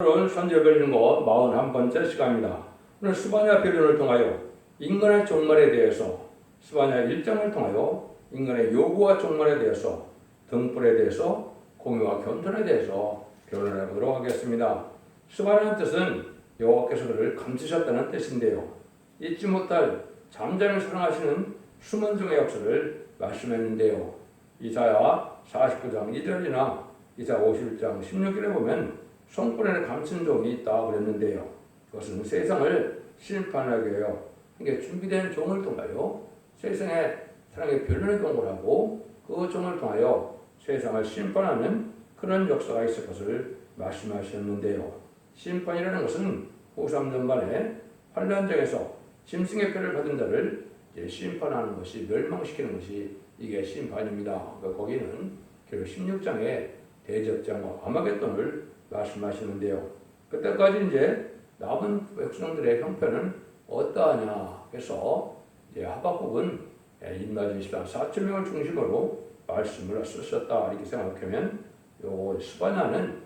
오늘 선제별린 거 41번째 시간입니다. 오늘 스바냐 변론을 통하여 인간의 종말에 대해서, 스바냐 1장을 통하여 인간의 요구와 종말에 대해서, 등불에 대해서, 공의와 겸손에 대해서 변론해 보도록 하겠습니다. 스바냐의 뜻은 여호와께서 그를 감추셨다는 뜻인데요. 잊지 못할 잠잠히 사랑하시는 숨은 종의 역사를 말씀했는데요. 이사야 49장 2절이나 이사야 51장 16절에 보면 성불에 감춘 종이 있다 그랬는데요. 그것은 세상을 심판하기 위하여 이게 준비된 종을 통하여 세상의 사랑의 변론의 종을 하고 그 종을 통하여 세상을 심판하는 그런 역사가 있을 것을 말씀하셨는데요. 심판이라는 것은 후 3년 만에 환란장에서 짐승의 표를 받은 자를 심판하는 것이, 멸망시키는 것이 이게 심판입니다. 거기는 결국 16장의 대접장과 아마겟돈을 말씀하시는데요. 그때까지 이제 남은 백성들의 형편은 어떠하냐 해서 이제 하박국은 인마진 시당 4,000명을 중심으로 말씀을 쓰셨다 이렇게 생각하면, 요 스바냐는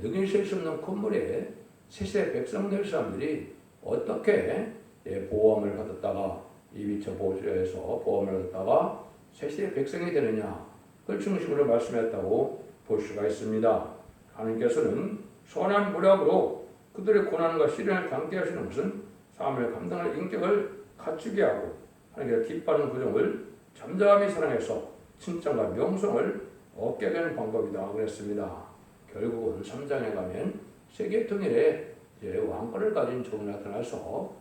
능히 셀 수 없는 건물에 세세 백성들 사람들이 어떻게 보험을 받았다가 이비처 보조에서 보험을 받았다가 세세 백성이 되느냐, 그걸 중심으로 말씀했다고 볼 수가 있습니다. 하나님께서는 선한 모략으로 그들의 고난과 시련을 감게 하시는 것은 삶을 감당할 인격을 갖추게 하고 하나님께서 기뻐하는 구종을 잠잠히 사랑해서 칭찬과 명성을 얻게 되는 방법이다 그랬습니다. 결국은 3장에 가면 세계 통일에 왕권을 가진 종이 나타나서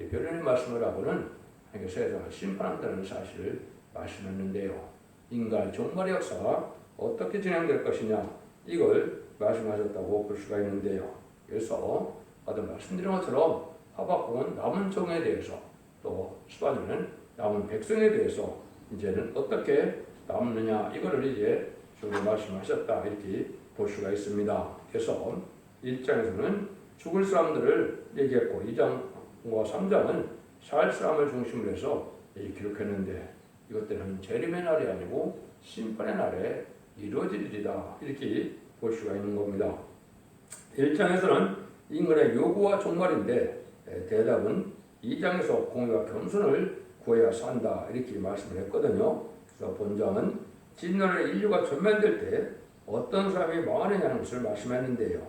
변론의 말씀을 하고는 하나님께서 세상을 심판한다는 사실을 말씀했는데요. 인간 종말의 역사가 어떻게 진행될 것이냐, 이걸 말씀하셨다고 볼 수가 있는데요. 그래서 아까 말씀드린 것처럼 하박국은 남은 종에 대해서, 또 스바냐는 남은 백성에 대해서 이제는 어떻게 남느냐, 이거를 이제 주로 말씀하셨다 이렇게 볼 수가 있습니다. 그래서 1장에서는 죽을 사람들을 얘기했고 2장과 3장은 살 사람을 중심으로 해서 기록했는데, 이것들은 재림의 날이 아니고 심판의 날에 이루어지리다 이렇게 볼 수가 있는 겁니다. 1장에서는 인간의 요구와 종말인데, 대답은 2장에서 공의와 겸손을 구해야 산다 이렇게 말씀을 했거든요. 그래서 본장은 진노의 인류가 전면될 때 어떤 사람이 망하느냐는 것을 말씀했는데요.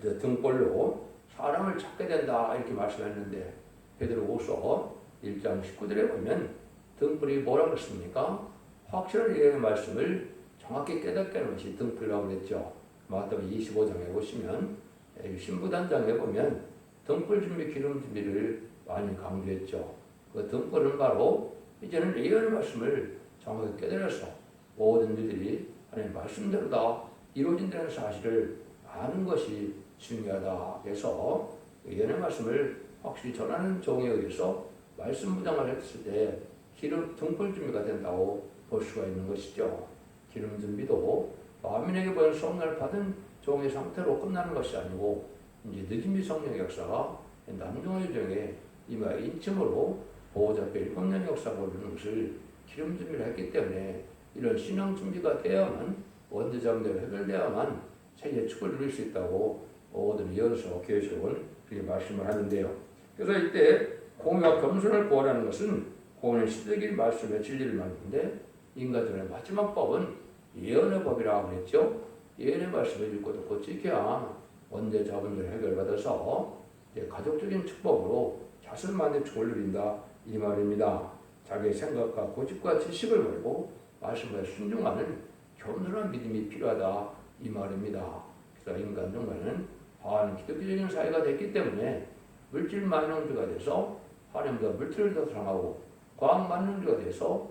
등불로 사람을 찾게 된다 이렇게 말씀했는데, 베드로후서 1장 19절에 보면 등불이 뭐라고 그랬습니까? 확실한 이해의 말씀을 정확히 깨닫게 하는 것이 등불이라고 그랬죠. 마태복음 25장에 보시면 신부단장에 보면 등불 준비, 기름 준비를 많이 강조했죠. 그 등불은 바로 이제는 예언의 말씀을 정확히 깨달아서 모든 이들이 하나님의 말씀대로 다 이루어진다는 사실을 아는 것이 중요하다. 그래서 예언의 말씀을 확실히 전하는 종에 의해서 말씀 부장을 했을 때 기름 등불 준비가 된다고 볼 수가 있는 것이죠. 기름 준비도 만민에게 보여 성령을 받은 종의 상태로 끝나는 것이 아니고, 이제 늦은비 성령의 역사가 남종의 종에 이마 인침으로 보호자께 7년 역사가 오르는 것을 기름 준비를 했기 때문에, 이런 신앙 준비가 되어야만, 원죄자문대로 해결되어야만 세계 축을 누릴 수 있다고 모든 예언서 교회식은 그렇게 말씀을 하는데요. 그래서 이때 공의와 겸손을 구하라는 것은 공의는 시적인 말씀의 진리를 말하는데, 인간들의 마지막 법은 예언의 법이라고 그랬죠. 예언의 말씀을 읽고 듣고 지켜야 원죄자분들 해결받아서 가족적인 축복으로 자손만의 축을 누린다 이 말입니다. 자기의 생각과 고집과 지식을 버리고 말씀에 순종하는 겸손한 믿음이 필요하다 이 말입니다. 그래서 인간 종말은 반기독교적인 사회가 됐기 때문에 물질 만능주가 돼서 하나님과 물질을 더 사랑하고, 과학 만능주가 돼서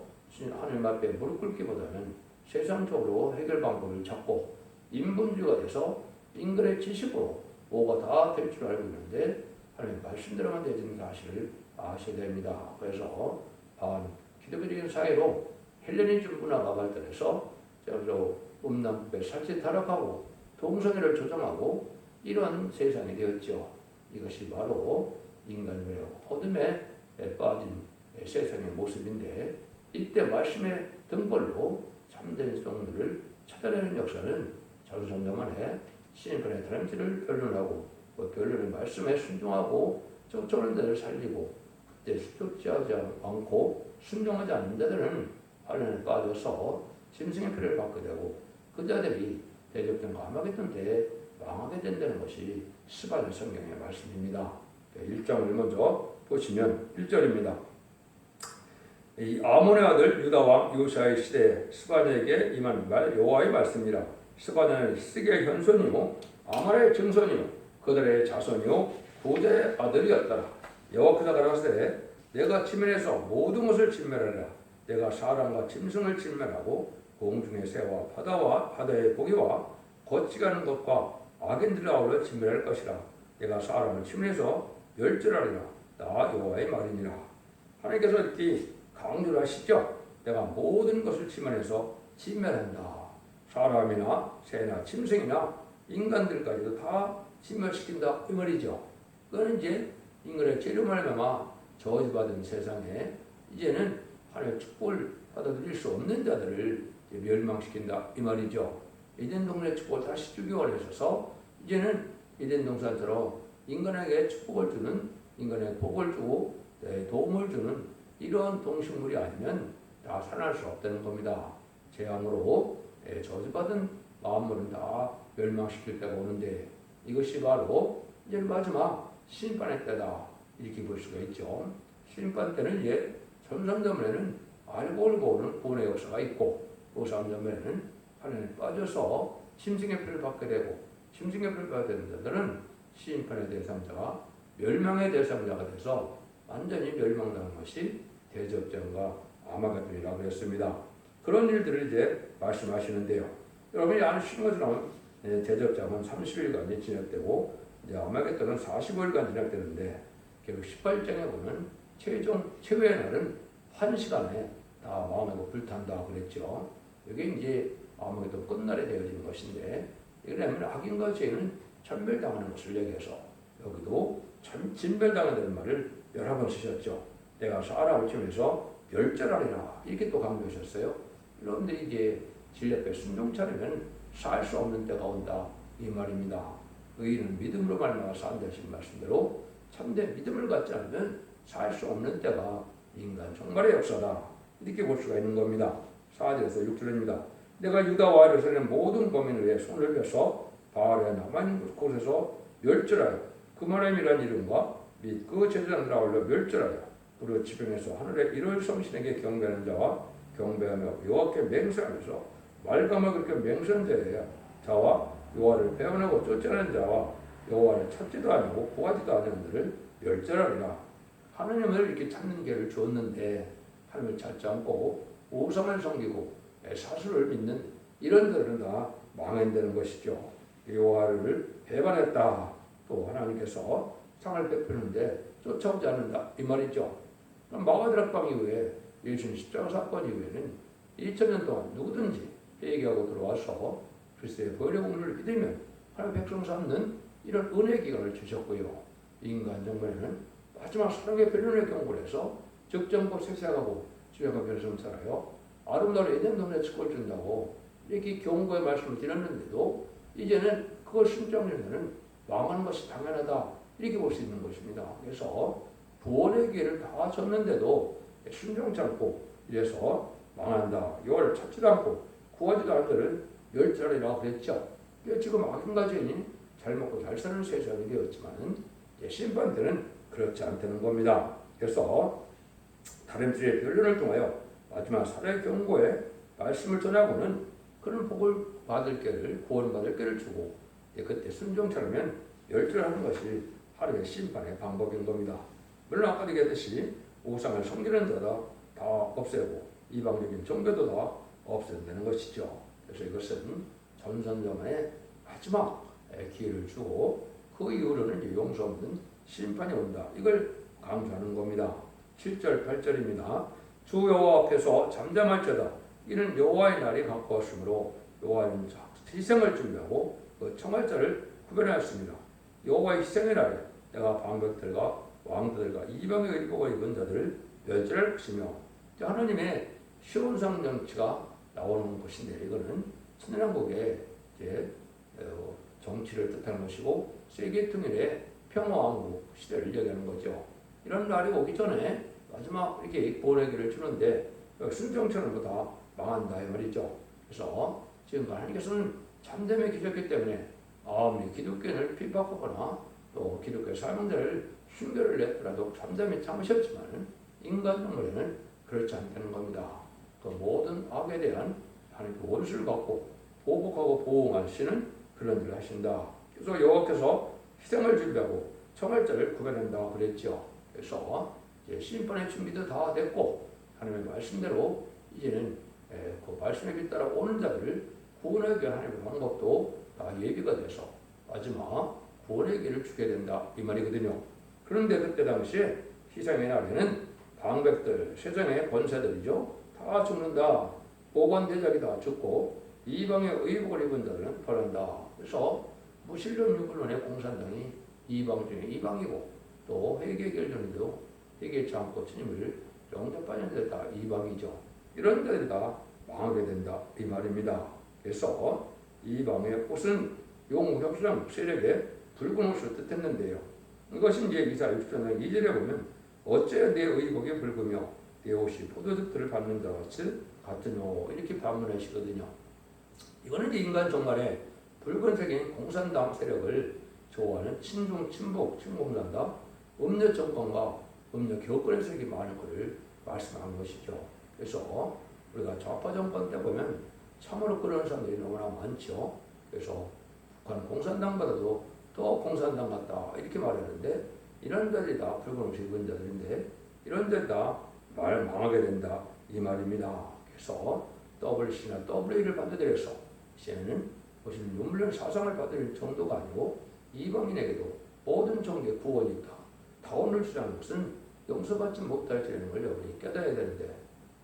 하나님 앞에 무릎 꿇기보다는 세상적으로 해결 방법을 찾고, 인본주의가 돼서 인간의 지식으로 뭐가 다 될 줄 알고 있는데 하나님 말씀대로만 되는 사실을 아셔야 됩니다. 그래서 기독교적인 사회로 헬레니즘 문화가 발달해서 음남북의 살치 타락하고 동성애를 조장하고 이런 세상이 되었죠. 이것이 바로 인간의 어둠에 빠진 세상의 모습인데, 이때 말씀의 등불로 참된 성도를 찾아내는 역사는 전선자만의 신인권의 다람쥐를 변론하고 그 별론의 말씀에 순종하고 쫓아오는 자를 살리고 그때 쫓아오지 않고 순종하지 않는 자들은 환란에 빠져서 짐승의 피를 받게 되고 그 자들이 대적전과 아마겟돈 때에 망하게 된다는 것이 스바냐 성경의 말씀입니다. 1장을 먼저 보시면 1절입니다. 이 아몬의 아들 유다 왕 요시아의 시대에 스바냐에게 임한 말 여호와의 말씀이라. 스바냐는 스게 현손이요 아말의 증손이요 그들의 자손이요 부자의 아들이었더라. 여호와께서 가라사대 내가 침멸해서 모든 것을 침멸하라. 내가 사람과 짐승을 침멸하고 공중의 새와 바다와 바다의 고기와 거치가는 것과 악인들을 아울러 침멸할 것이라. 내가 사람을 침멸해서 멸절하리라. 나 여호와의 말이니라. 하나님께서 이렇게 강조를 하시죠. 내가 모든 것을 침멸해서 침멸한다. 사람이나 새나 짐승이나 인간들까지도 다 침멸시킨다 이 말이죠. 그건 이제 인간의 죄로 말미암아 저주받은 세상에 이제는 하나님의 축복을 받아들일 수 없는 자들을 멸망시킨다 이 말이죠. 에덴 동산의 축복을 다시 주기 원하셔서 이제는 에덴 동산처럼 인간에게 축복을 주는, 인간에게 복을 주고 도움을 주는 이러한 동식물이 아니면 다 살아날 수 없다는 겁니다. 재앙으로 저주받은 만물은 다 멸망시킬 때가 오는데 이것이 바로 이제 마지막 심판의 때다 이렇게 볼 수가 있죠. 심판 때는 이제 천삼전면에는 알고 오는 구원의 역사가 있고 오삼전면에는 하나님에 빠져서 짐승의 피를 받게 되고 짐승의 피를 받게 되는 자들은 심판의 대상자가 멸망의 대상자가 돼서 완전히 멸망당한 것이 대접전과 아마겟돈이라고 했습니다. 그런 일들을 이제 말씀하시는데요. 여러분이 아시는 것처럼 대접전은 30일간이 진행되고 이제 아마겟돈은 45일간 진행되는데 결국 18장에 보면 최후의 날은 1시간에 다 망하고 불탄다 그랬죠. 이게 이제 아마겟돈 끝날에 되어지는 것인데 이러면 악인과 죄는 천멸당하는 것을 얘기해서 여기도 진멸당한다는 말을 여러 번 쓰셨죠. 내가 사람을 치면서 멸절하리라 이렇게 또 강조하셨어요. 여러분들이 이제 진리앞에 순종 차리면 살 수 없는 때가 온다 이 말입니다. 의인은 믿음으로 말미암아 산다신 말씀대로 참된 믿음을 갖지 않으면 살 수 없는 때가 인간 종말의 역사다 이렇게 볼 수가 있는 겁니다. 4절에서 6절입니다. 내가 유다와 예루살렘 모든 범인 위에 손을 펴서 바알에 남아있는 곳에서 멸절하여 그만함이라는 이름과 및 그 제사장들 아울러 멸절하여 그리고 지평에서 하늘의 일월 성신에게 경배하는 자와 경배하며 여호와께 맹세하면서 말감을 그렇게 맹세하는 자와 여호와를 배반하고 쫓아내는 자와 여호와를 찾지도 아니하고 구하지도 않는 자를 멸절하리라. 하나님을 이렇게 찾는 길을 주었는데 하나님을 찾지 않고 우상을 섬기고 사수를 믿는 이런 들은 다 망한다는 것이죠. 여호와를 배반했다. 또 하나님께서 상을 베푸는데 쫓아오지 않는다 이 말이죠. 마가드락방 이후에 예수님 십자가 사건 이후에는 2000년 동안 누구든지 회개하고 들어와서 그리스도의 보혈의 공로를 믿으면 하나님 백성 삼는 이런 은혜 기간을 주셨고요. 인간 정말에는 마지막 사랑의 변론의 경고를 해서 적정법 색색하고 주야가 변성 살아요. 아름다운 에덴 동네 축복을 준다고 이렇게 경고의 말씀을 드렸는데도 이제는 그걸 순종하면은 망하는 것이 당연하다 이렇게 볼 수 있는 것입니다. 그래서 구원의 길을 다 졌는데도 순종치 않고 이래서 망한다. 여호와를 찾지도 않고 구하지도 않은 자를 멸절하리라고 그랬죠. 지금 악인과 죄인이 잘 먹고 잘 사는 세상이 되었지만 심판 때는 그렇지 않다는 겁니다. 그래서 다림질의 변론을 통하여 마지막 살해 경고에 말씀을 전하고는 그런 복을 받을 길을 구원받을 길을 주고 그때 순종치 않으면 멸절하는 것이 하루의 심판의 방법인 겁니다. 물론 아까 얘기했듯이 우상을 섬기는 자다 다 없애고 이방적인 종교도 다 없앤다는 것이죠. 그래서 이것은 전선자만의 마지막 기회를 주고 그 이후로는 용서 없는 심판이 온다. 이걸 강조하는 겁니다. 7절 8절입니다. 주 여호와 앞에서 잠잠할지어다. 이는 여호와의 날이 가까웠으므로 여호와는 희생을 준비하고 그 청할 자를 구별하였습니다. 여호와의 희생의 날에 내가 방백들과 왕들과 이방의 의복을 입은 자들을 멸절할 것이며 하나님의 시온상 정치가 나오는 것인데 이거는 천년왕국의 이제 정치를 뜻하는 것이고 세계통일의 평화왕국 시대를 얘기하는 거죠. 이런 날이 오기 전에 마지막 이렇게 보내기를 주는데 순종처럼 다 망한다 이 말이죠. 그래서 지금 하나님께서는 참됨의 기적이기 때문에 아무리 기독교인을 핍박하거나 또 기독교 사명자를 흉배를 냈더라도 참담히 참으셨지만 인간 정말에는 그렇지 않다는 겁니다. 그 모든 악에 대한 하나님의 원수를 갖고 보복하고 보응하시는 그런 일을 하신다. 그래서 여호와께서 희생을 준비하고 청할자를 구별한다 그랬죠. 그래서 이제 심판의 준비도 다 됐고 하나님의 말씀대로 이제는 그 말씀에 따라 오는 자들을 구원하기 위한 하나님의 방법도 다 예비가 돼서 마지막 구원의 길을 주게 된다 이 말이거든요. 그런데 그때 당시에 희생의 날에는 방백들, 세상의 권세들이죠. 다 죽는다. 오건 대작이 다 죽고 이방의 의복을 입은 자들은 벌한다. 그래서 무신론 유불론의 공산당이 이방 중에 이방이고 또 회개결전에도 회개치 않고 주님을 영접하는 자들 다 이방이죠. 이런 자들이 다 망하게 된다 이 말입니다. 그래서 이방의 옷은 용협수장 세력의 붉은 옷을 뜻했는데요. 이것이 이제 이사 60장 2절에 보면 어째 내 의복이 붉으며 내 옷이 포도즙들을 받는 자와 같으뇨 이렇게 반문하시거든요. 이거는 이제 인간 종말에 붉은색인 공산당 세력을 좋아하는 친중, 친북, 친공산당, 음녀 정권과 음녀 교권의 세력이 많은 것을 말씀하는 것이죠. 그래서 우리가 좌파 정권 때 보면 참으로 그런 사람들이 너무나 많죠. 그래서 북한 공산당보다도 더 공산당 같다 이렇게 말하는데 이런 자들이 다 붉은 옷을 입은 자들인데 이런 자들이 다 망하게 된다 이 말입니다. 그래서 WC나 WA를 받아들여서 이제는 보시는 유물론 사상을 받을 정도가 아니고 이방인에게도 모든 종교의 구원이 있다. 다원을 주장하는 것은 용서받지 못할지라는 걸 여러분이 깨달아야 되는데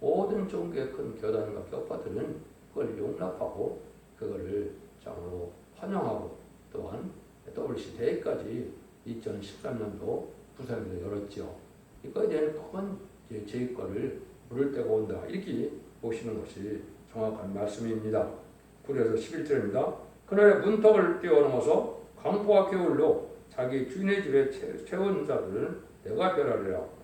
모든 종교의 큰 교단과 교파들은 그걸 용납하고 그거를 장으로 환영하고 또한 WC 대회까지 2013년도 부산에서 열었죠. 이거에 대한 큰 제의권을 물을 때가 온다. 이렇게 보시는 것이 정확한 말씀입니다. 그래서 11절입니다. 그날에 문턱을 뛰어넘어서 강포와 겨울로 자기 주인의 집에 채운 자들은 내가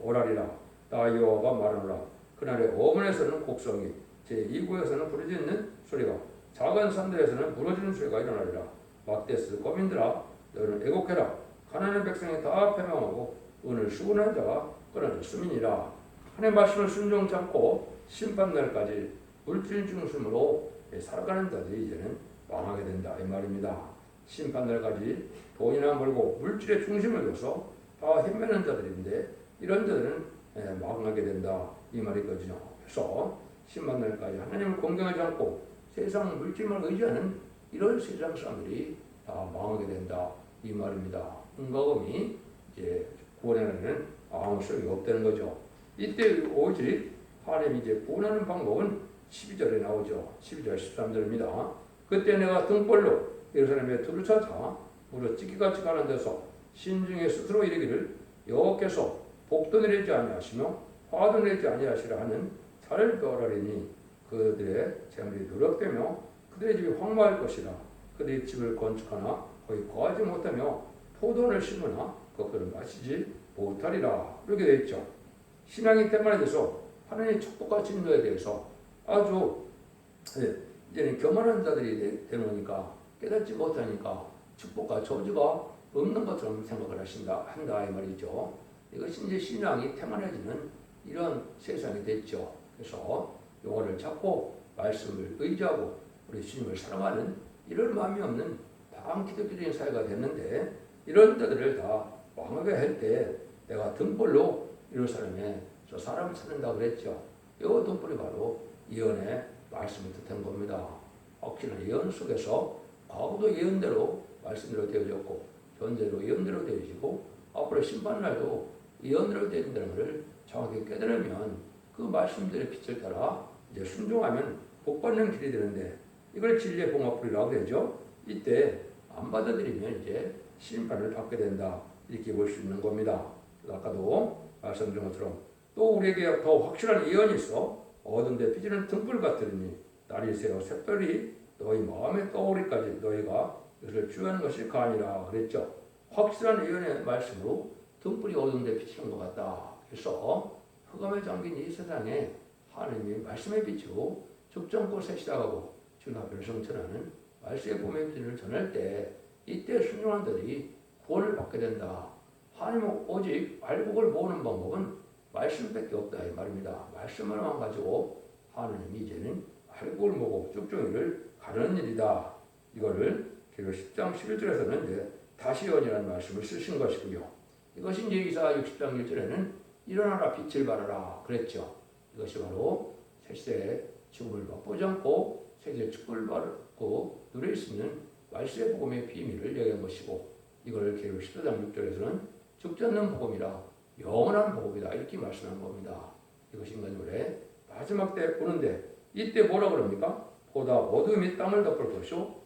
오라리라. 나 여호와가 말하노라. 그날에 어문에서는 곡성이 제2구에서는 부르짖는 소리가 작은 산들에서는 부러지는 소리가 일어나리라. 막대스 거민들아 너희는 애곡해라. 가난한 백성이 다 패망하고 오늘 수고한 자가 끊어졌음이니라. 하나님의 말씀을 순종치 않고 심판날까지 물질 중심으로 살아가는 자들이 이제는 망하게 된다 이 말입니다. 심판날까지 돈이나 벌고 물질의 중심을 둬서 다 헤매는 자들인데 이런 자들은 망하게 된다 이 말이거든요. 그래서 심판날까지 하나님을 공경하지 않고 세상 물질만 의지하는 이런 세상 사람들이 다 망하게 된다 이 말입니다. 은과금이 이제 구원하는 아무 소용이 없다는 거죠. 이때 오직 하나님이 이제 구원하는 방법은 12절에 나오죠. 12절 13절입니다. 그때 내가 등벌로 예루살렘에 둘을 찾아 무릇 찢기같이 가는 데서 신중에 스스로 이르기를 여호와께서 복도 내리지 아니하시며 화도 내리지 아니하시라 하는 자를 뼈라리니 그들의 재물이 누락되며 그들의 집이 황무할 것이라. 그들의 집을 건축하나 거의 거하지 못하며 포도를 심으나 그것을 마시지 못하리라. 이렇게 되어 있죠. 신앙이 때만해져서 하나님의 축복과 진노에 대해서 아주 이제는 교만한 자들이 되니까 깨닫지 못하니까 축복과 저주가 없는 것처럼 생각을 한다 이 말이죠. 이것이 이제 신앙이 태만해지는 이런 세상이 됐죠. 그래서 용어를 찾고 말씀을 의지하고 우리 주님을 사랑하는 이런 마음이 없는 반기독교적인 사회가 됐는데 이런 자들을 다 망하게 할 때 내가 등불로 예루살렘에 저 사람을 찾는다 그랬죠. 이 등불이 바로 예언의 말씀을 뜻한 겁니다. 확실한 예언 속에서 과거도 예언대로 말씀대로 되어졌고 현재도 예언대로 되어지고 앞으로 심판날도 예언대로 되어진다는 것을 정확히 깨달으면 그 말씀들의 빛을 따라 이제 순종하면 복받는 길이 되는데 이걸 진리의 봉합불이라고 되죠. 이때 안 받아들이면 이제 심판을 받게 된다 이렇게 볼 수 있는 겁니다. 아까도 말씀드린 것처럼 또 우리에게 더 확실한 예언이 있어 어두운 데 비치는 등불 같으니 날이 새어 샛별이 너희 마음에 떠오르기까지 너희가 이것을 주의하는 것이 간이라 그랬죠. 확실한 예언의 말씀으로 등불이 어두운 데 비치는 것 같다. 그래서 흑암에 잠긴 이 세상에 하나님이 말씀의 빛으로 적정 곳에 시작하고 주나 별성천하는 말씀의 봄의 빛을 전할 때 이때 순종한 자들이 구원을 받게 된다. 하나님은 오직 알곡을 모으는 방법은 말씀밖에 없다 이 말입니다. 말씀을만 가지고 하나님이 이제는 알곡을 모으고 쭉쭉이를 가르는 일이다. 이거를 계시록 10장 11절에서는 이제 다시언이라는 말씀을 쓰신 것이고요. 이것이 이제 이사 60장 1절에는 일어나라 빛을 발하라 그랬죠. 이것이 바로 새시대의 지금을 맛보지 않고 새시대의 축복을 받고 누릴 수 있는 말씀의 복음의 비밀을 얘기한 것이고 이걸 계시록 14장 6절에서는 죽지 않는 복음이라 영원한 복음이다 이렇게 말씀한 겁니다. 이것이 인간의 마지막 때 오는데 이때 뭐라 그럽니까? 보다 어둠이 땅을 덮을 것이요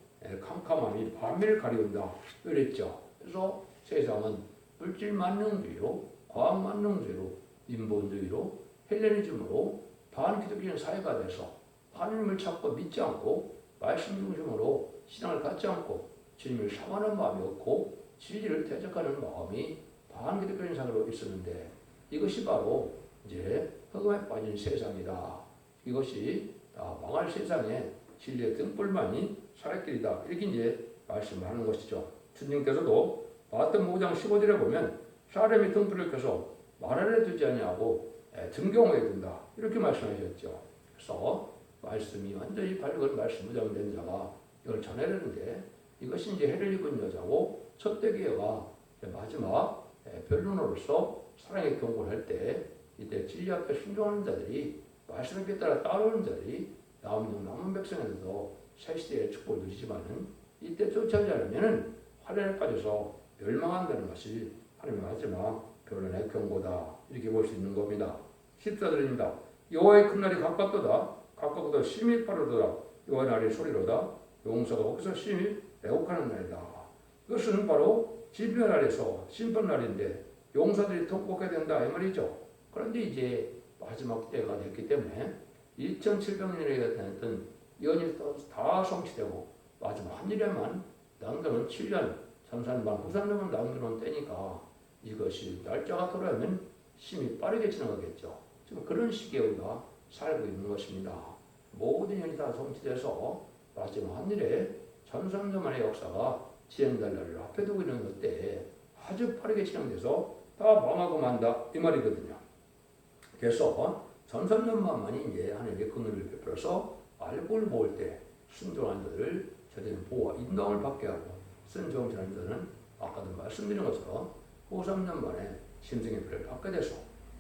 캄캄함이 밤을 가리운다 그랬죠. 그래서 세상은 물질 만능주의로 과학 만능주의로 인본주의로 헬레니즘으로 반기독적인 사회가 돼서 하나님을 찾고 믿지 않고 말씀 중심으로 신앙을 갖지 않고 주님을 사모하는 마음이 없고 진리를 대적하는 마음이 반기독적인 사회로 있었는데 이것이 바로 이제 흑암에 빠진 세상이다. 이것이 망할 세상에 진리의 등불만이 살아길이다. 이렇게 이제 말씀하는 것이죠. 주님께서도 마태복음 5장 15절에 보면 사람이 등불을 켜서 말 아래 두지 아니하고 등경호에 둔다. 이렇게 말씀하셨죠. 그래서 말씀이 완전히 밝은 말씀 무장된 자가 이걸 전해야 되는데 이것이 이제 해를 입은 여자고 첫대 기회가 마지막 변론으로서 사랑의 경고를 할 때 이때 진리 앞에 순종하는 자들이 말씀에 따라 따르는 자들이 남은 백성에서도 새시대의 축복을 누리지만은 이때 쫓아오지 않으면은 환란에 빠져서 멸망한다는 것이 하나님의 마지막 변론의 경고다. 이렇게 볼 수 있는 겁니다. 14절입니다. 여호와의 큰 날이 가깝도다. 가깝도다 심히 빠르도다. 여호와의 날이 소리로다. 용서가 거기서 심히 애곡하는 날이다. 이것은 바로 집의 날에서 심판 날인데 용사들이 통곡해야 된다 이 말이죠. 그런데 이제 마지막 때가 됐기 때문에 2700년에 됐던 예언이 다 성취되고 마지막 한 일에만 남겨놓은 7년, 전산반 후산년만 남겨놓은 때니까 이것이 날짜가 돌아오면 심히 빠르게 지나가겠죠. 지금 그런 시기에 우리가 살고 있는 것입니다. 모든 일이 다 성취돼서 마지막 한 일에 전산년만의 역사가 진행될 날을 앞에 두고 있는 때에 아주 빠르게 진행돼서 다 망하고 만다 이 말이거든요. 그래서 전산년만이 이제 하나님의 긍휼을 베풀어서 알곡을 모을 때 순종한 자들을 저들은 보호와 인도함을 받게 하고 순종하지 않은 자는 아까도 말씀드린 것처럼 후 3년 만에 심승의 표를 받게 돼서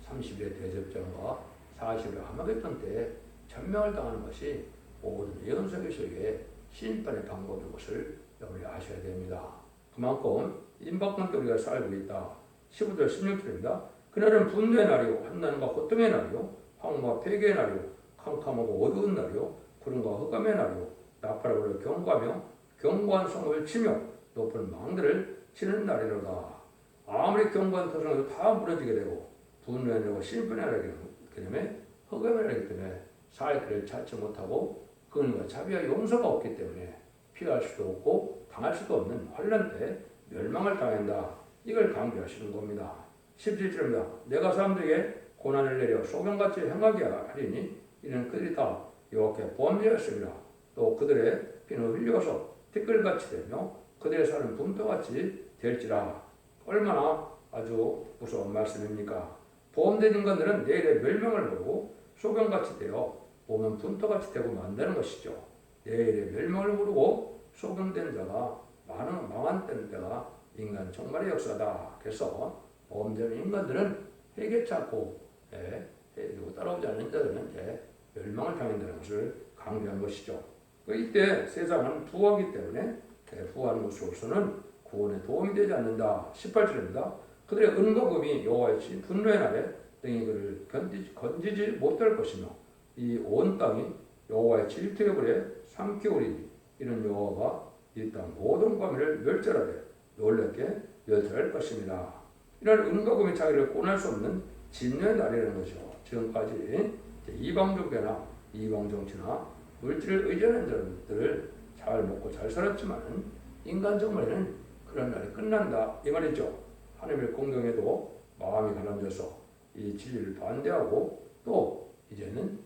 30일의 대접전과 40일의 하마겟돈 때에 전명을 당하는 것이 모든 예언서기 속의 심판의 방법인 것을 여러분이 아셔야 됩니다. 그만큼 임박한 때 우리가 살고 있다. 15절 16절입니다. 그날은 분노의 날이요 환난과 고통의 날이요 황무와 폐괴의 날이요 캄캄하고 어두운 날이요 구름과 흑암의 날이요 나팔을 불어 경고하며 견고한 성을 치며 높은 망들을 치는 날이로다. 아무리 견고한 도성도 다 무너지게 되고 분노의 날이고 심판의 날이기 때문에 흑암의 날이기 때문에 살 길을 찾지 못하고 그건과 자비와 용서가 없기 때문에 피할 수도 없고 당할 수도 없는 환난 때 멸망을 당한다. 이걸 강조하시는 겁니다. 17절입니다. 내가 사람들에게 고난을 내려 소경같이 행하게 하리니 이는 그들이 다 여호와께 범죄했습니다. 또 그들의 피는 흘려서 티끌같이 되며 그들의 살은 분토같이 될지라. 얼마나 아주 무서운 말씀입니까? 보험된 인간들은 내일의 멸망을 모르고 소경같이 되어 몸은 분토같이 되고 만다는 것이죠. 내일의 멸망을 모르고 소경된 자가 망한 때가 인간 정말의 역사다. 그래서 보험된 인간들은 회개치 않고 따라오지 않는 자들은 멸망을 당한다는 것을 강조한 것이죠. 이때 세상은 부하기 때문에 부하는 것으로서는 구원에 도움이 되지 않는다. 18절입니다. 그들의 은과 금이 여호와의 분노의 날에 등이 그를 건지지 못할 것이며 이 온 땅이 여호와의 질투의 불에 삼키오리니 이는 여호와가 이 땅 모든 과미를 멸절하되 놀랍게 멸절할 것입니다. 이런 은과 금이 자기를 꼬날 수 없는 진노의 날이라는 거죠. 지금까지 이방종교나 이방정치나 물질을 의존하는 자들을 잘 먹고 잘 살았지만 인간 정말에는 그런 날이 끝난다 이 말이죠. 하나님을 공경해도 마음이 가라앉아서 이 진리를 반대하고 또 이제는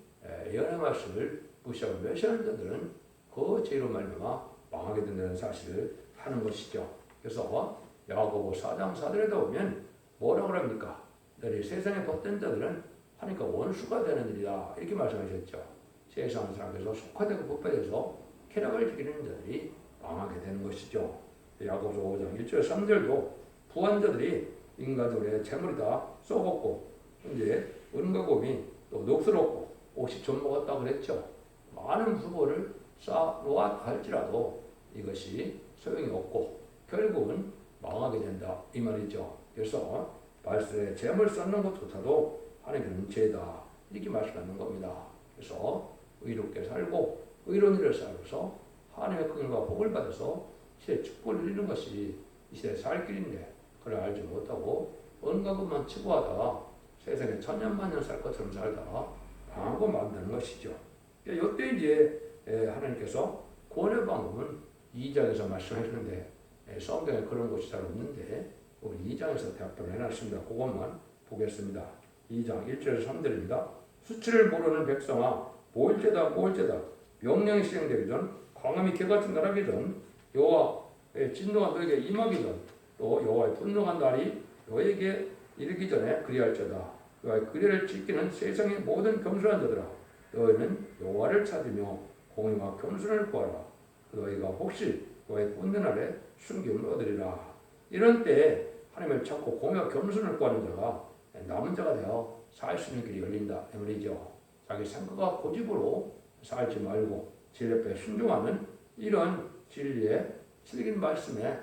예언의 말씀을 무시하고 멸시하는 자들은 그 죄로 말미암아 망하게 된다는 사실을 하는 것이죠. 그래서 야고보 4장 4절에다 보면 뭐라고 합니까? 너희 세상에 벗된 자들은 하니까 원수가 되는 일이다 이렇게 말씀하셨죠. 세상 사람에서 속화되고 부패돼서 쾌락을 즐기는 자들이 망하게 되는 것이죠. 야고보서 5장 1절 3절도 부한 자들이 인간들의 재물이 다 썩었고 이제 은과 금이 또 녹슬었고 옷이 좀 먹었다 그랬죠. 많은 후보를 쌓아놓았다 할지라도 이것이 소용이 없고 결국은 망하게 된다 이 말이죠. 그래서 말씀에 재물 쌓는 것조차도 하나님의 죄다 이렇게 말씀하는 겁니다. 그래서 의롭게 살고 의로운 일을 살아서 하나님의 긍휼과 복을 받아서 시대 축복을 누리는 것이 이 시대의 살 길인데 그걸 알지 못하고 온갖 것만 추구하다가 세상에 천년만년 살 것처럼 살다가 망하고 만드는 것이죠. 이때 이제 하나님께서 구원의 방법은 2장에서 말씀하시는데 성경에 그런 곳이 잘 없는데 우리 2장에서 대합을 해놨습니다. 그것만 보겠습니다. 2장 1절에서 3절입니다. 수치를 모르는 백성아 모일죄다 모일죄다 명령이 시행되기 전 광음이 개같은 날하기 전 여호와의 진노가 너에게 임하기 전 또 여호와의 분노한 날이 너에게 이르기 전에 그리할지어다. 여호와의 규례를 지키는 세상의 모든 겸손한 자들아 너희는 여호와를 찾으며 공의와 겸손을 구하라. 너희가 혹시 여호와의 분노 날에 순기움을 얻으리라. 이런 때에 하나님을 찾고 공의와 겸손을 구하는 자가 남은 자가 되어 살 수 있는 길이 열린다 이 말이죠. 자기 생각과 고집으로 살지 말고 진리 앞에 순종하는 이런 진리의 틀린 말씀에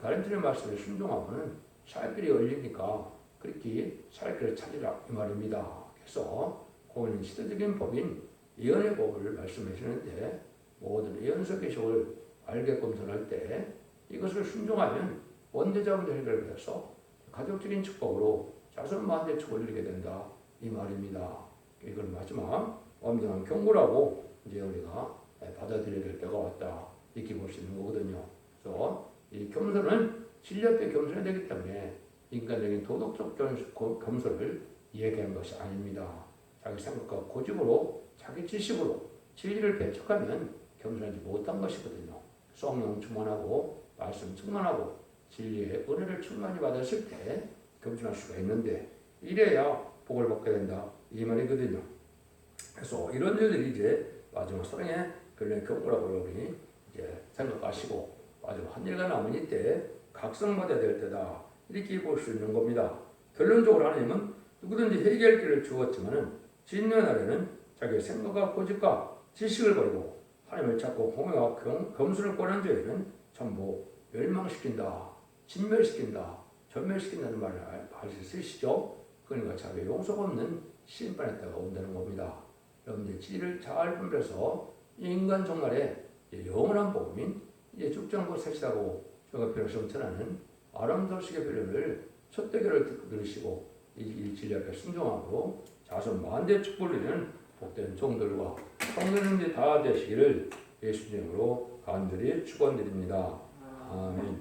다른 틀린 말씀에 순종하면 살 길이 열리니까 그렇게 살 길을 찾으라 이 말입니다. 그래서 그거는 시대적인 법인 예언의 법을 말씀해 주는데 모든 예언서 계시를 알게끔 전할 때 이것을 순종하면 원대자문제 해결해서 가족적인 축복으로 자손 만대 축복을 누리게 된다 이 말입니다. 이걸 마지막 엄정한 경고라고 이제 우리가 받아들여야 될 때가 왔다 이렇게 볼 수 있는 거거든요. 그래서 이 겸손은 진리 앞에 겸손해야 되기 때문에 인간적인 도덕적 겸손을 이야기하는 것이 아닙니다. 자기 생각과 고집으로 자기 지식으로 진리를 배척하면 겸손하지 못한 것이거든요. 성령 충만하고 말씀 충만하고 진리의 은혜를 충만히 받았을 때 겸손할 수가 있는데 이래야 복을 받게 된다 이 말이거든요. 그래서 이런 일들이 이제 마지막 사랑의 결론의 경고라고 여러분이 이제 생각하시고 마지막 한 일가 남은 이때 각성받아야 될 때다 이렇게 볼 수 있는 겁니다. 결론적으로 하나님은 누구든지 해결할 길을 주었지만은 진노의 날에는 자기의 생각과 고집과 지식을 버리고 하나님을 찾고 공의와 겸손을 권한 자에는 전부 멸망시킨다, 진멸시킨다, 전멸시킨다는 말을 쓰시죠. 그러니까 자기의 용서가 없는 심판의 때가 온다는 겁니다. 여러분들 진리를 잘 분별해서 인간 종말에 영원한 복음인 죽정부 셋이라고 저가 별을 성천하는 아름다우시게 별을 첫 대결을 들으시고 이 진리 앞에 순종하고 자손 만대 축복을 누리는 복된 종들과 성도님들이 다 되시기를 예수님으로 간절히 축원드립니다. 아멘.